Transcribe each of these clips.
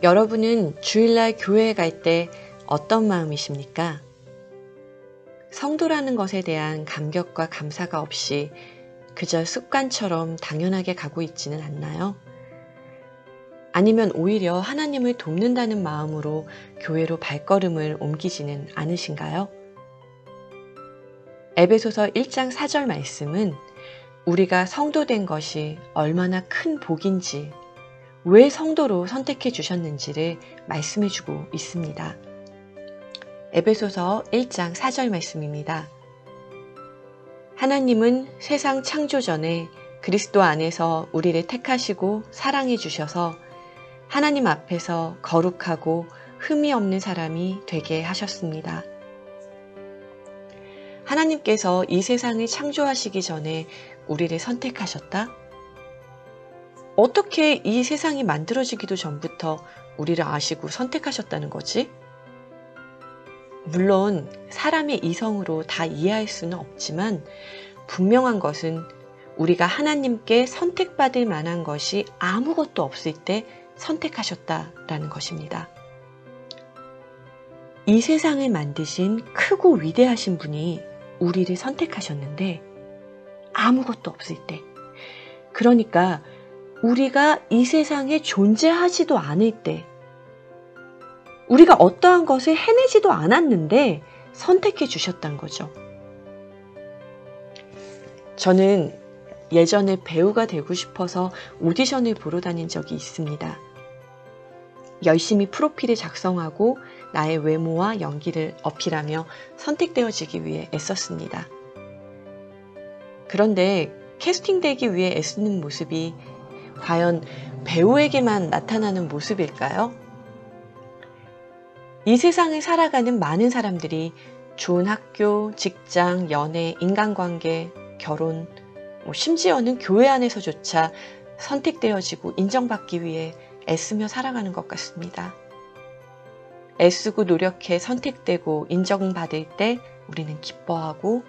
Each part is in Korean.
여러분은 주일날 교회에 갈 때 어떤 마음이십니까? 성도라는 것에 대한 감격과 감사가 없이 그저 습관처럼 당연하게 가고 있지는 않나요? 아니면 오히려 하나님을 돕는다는 마음으로 교회로 발걸음을 옮기지는 않으신가요? 에베소서 1장 4절 말씀은 우리가 성도된 것이 얼마나 큰 복인지, 왜 성도로 선택해 주셨는지를 말씀해 주고 있습니다. 에베소서 1장 4절 말씀입니다. 하나님은 세상 창조 전에 그리스도 안에서 우리를 택하시고 사랑해 주셔서 하나님 앞에서 거룩하고 흠이 없는 사람이 되게 하셨습니다. 하나님께서 이 세상을 창조하시기 전에 우리를 선택하셨다? 어떻게 이 세상이 만들어지기도 전부터 우리를 아시고 선택하셨다는 거지? 물론 사람의 이성으로 다 이해할 수는 없지만 분명한 것은 우리가 하나님께 선택받을 만한 것이 아무것도 없을 때 선택하셨다라는 것입니다. 이 세상을 만드신 크고 위대하신 분이 우리를 선택하셨는데 아무것도 없을 때, 그러니까 우리가 이 세상에 존재하지도 않을 때, 우리가 어떠한 것을 해내지도 않았는데 선택해 주셨다는 거죠. 저는 예전에 배우가 되고 싶어서 오디션을 보러 다닌 적이 있습니다. 열심히 프로필을 작성하고 나의 외모와 연기를 어필하며 선택되어지기 위해 애썼습니다. 그런데 캐스팅되기 위해 애쓰는 모습이 과연 배우에게만 나타나는 모습일까요? 이 세상을 살아가는 많은 사람들이 좋은 학교, 직장, 연애, 인간관계, 결혼, 심지어는 교회 안에서조차 선택되어지고 인정받기 위해 애쓰며 살아가는 것 같습니다. 애쓰고 노력해 선택되고 인정받을 때 우리는 기뻐하고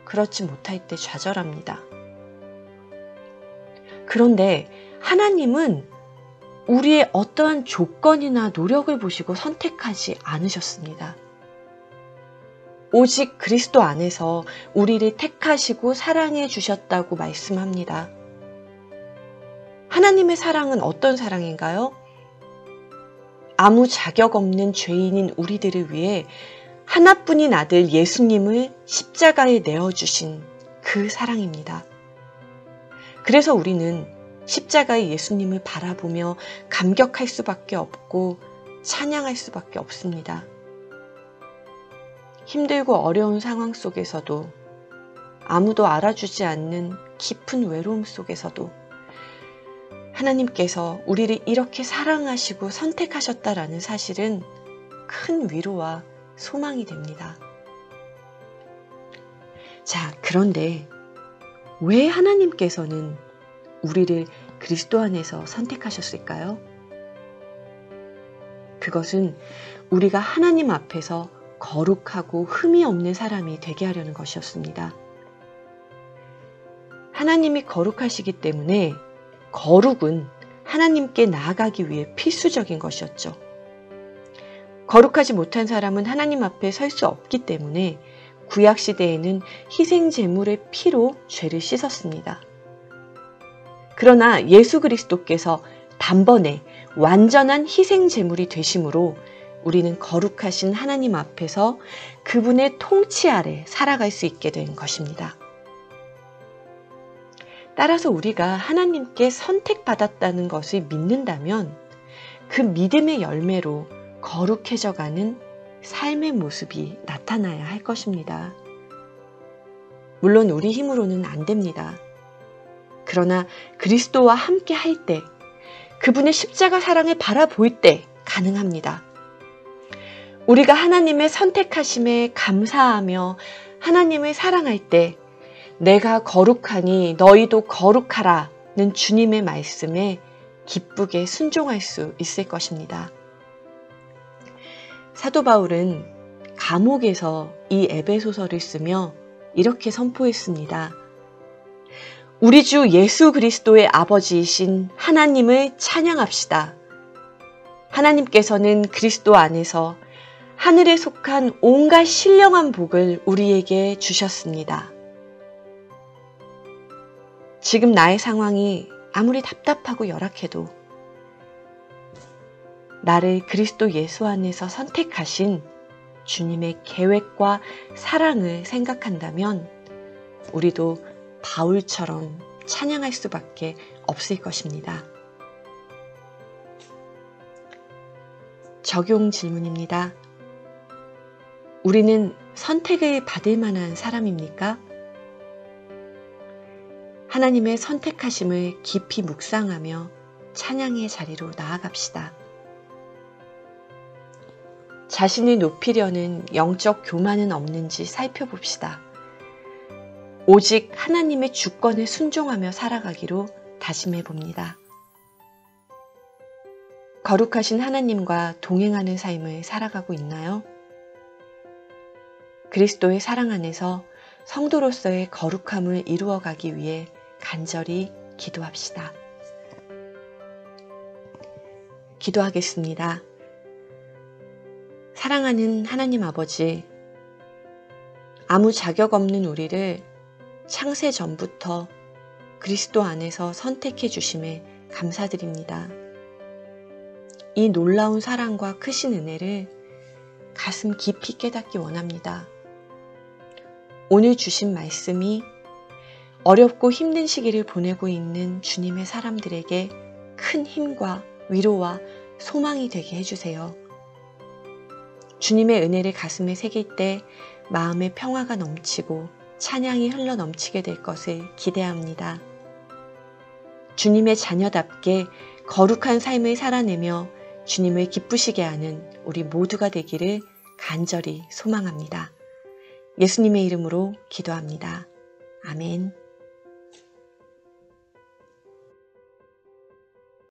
그렇지 못할 때 좌절합니다. 그런데 하나님은 우리의 어떠한 조건이나 노력을 보시고 선택하지 않으셨습니다. 오직 그리스도 안에서 우리를 택하시고 사랑해 주셨다고 말씀합니다. 하나님의 사랑은 어떤 사랑인가요? 아무 자격 없는 죄인인 우리들을 위해 하나뿐인 아들 예수님을 십자가에 내어주신 그 사랑입니다. 그래서 우리는 십자가의 예수님을 바라보며 감격할 수밖에 없고 찬양할 수밖에 없습니다. 힘들고 어려운 상황 속에서도, 아무도 알아주지 않는 깊은 외로움 속에서도 하나님께서 우리를 이렇게 사랑하시고 선택하셨다라는 사실은 큰 위로와 소망이 됩니다. 자, 그런데 왜 하나님께서는 우리를 그리스도 안에서 선택하셨을까요? 그것은 우리가 하나님 앞에서 거룩하고 흠이 없는 사람이 되게 하려는 것이었습니다. 하나님이 거룩하시기 때문에 거룩은 하나님께 나아가기 위해 필수적인 것이었죠. 거룩하지 못한 사람은 하나님 앞에 설 수 없기 때문에 구약시대에는 희생제물의 피로 죄를 씻었습니다. 그러나 예수 그리스도께서 단번에 완전한 희생제물이 되심으로 우리는 거룩하신 하나님 앞에서 그분의 통치 아래 살아갈 수 있게 된 것입니다. 따라서 우리가 하나님께 선택받았다는 것을 믿는다면 그 믿음의 열매로 거룩해져가는 삶의 모습이 나타나야 할 것입니다. 물론 우리 힘으로는 안 됩니다. 그러나 그리스도와 함께 할 때, 그분의 십자가 사랑을 바라볼 때 가능합니다. 우리가 하나님의 선택하심에 감사하며 하나님을 사랑할 때 내가 거룩하니 너희도 거룩하라는 주님의 말씀에 기쁘게 순종할 수 있을 것입니다. 사도 바울은 감옥에서 이 에베소서를 쓰며 이렇게 선포했습니다. 우리 주 예수 그리스도의 아버지이신 하나님을 찬양합시다. 하나님께서는 그리스도 안에서 하늘에 속한 온갖 신령한 복을 우리에게 주셨습니다. 지금 나의 상황이 아무리 답답하고 열악해도 나를 그리스도 예수 안에서 선택하신 주님의 계획과 사랑을 생각한다면 우리도 바울처럼 찬양할 수밖에 없을 것입니다. 적용 질문입니다. 우리는 선택을 받을 만한 사람입니까? 하나님의 선택하심을 깊이 묵상하며 찬양의 자리로 나아갑시다. 자신을 높이려는 영적 교만은 없는지 살펴봅시다. 오직 하나님의 주권에 순종하며 살아가기로 다짐해 봅니다. 거룩하신 하나님과 동행하는 삶을 살아가고 있나요? 그리스도의 사랑 안에서 성도로서의 거룩함을 이루어가기 위해 간절히 기도합시다. 기도하겠습니다. 사랑하는 하나님 아버지, 아무 자격 없는 우리를 창세 전부터 그리스도 안에서 선택해 주심에 감사드립니다. 이 놀라운 사랑과 크신 은혜를 가슴 깊이 깨닫기 원합니다. 오늘 주신 말씀이 어렵고 힘든 시기를 보내고 있는 주님의 사람들에게 큰 힘과 위로와 소망이 되게 해주세요. 주님의 은혜를 가슴에 새길 때 마음의 평화가 넘치고 찬양이 흘러 넘치게 될 것을 기대합니다. 주님의 자녀답게 거룩한 삶을 살아내며 주님을 기쁘시게 하는 우리 모두가 되기를 간절히 소망합니다. 예수님의 이름으로 기도합니다. 아멘.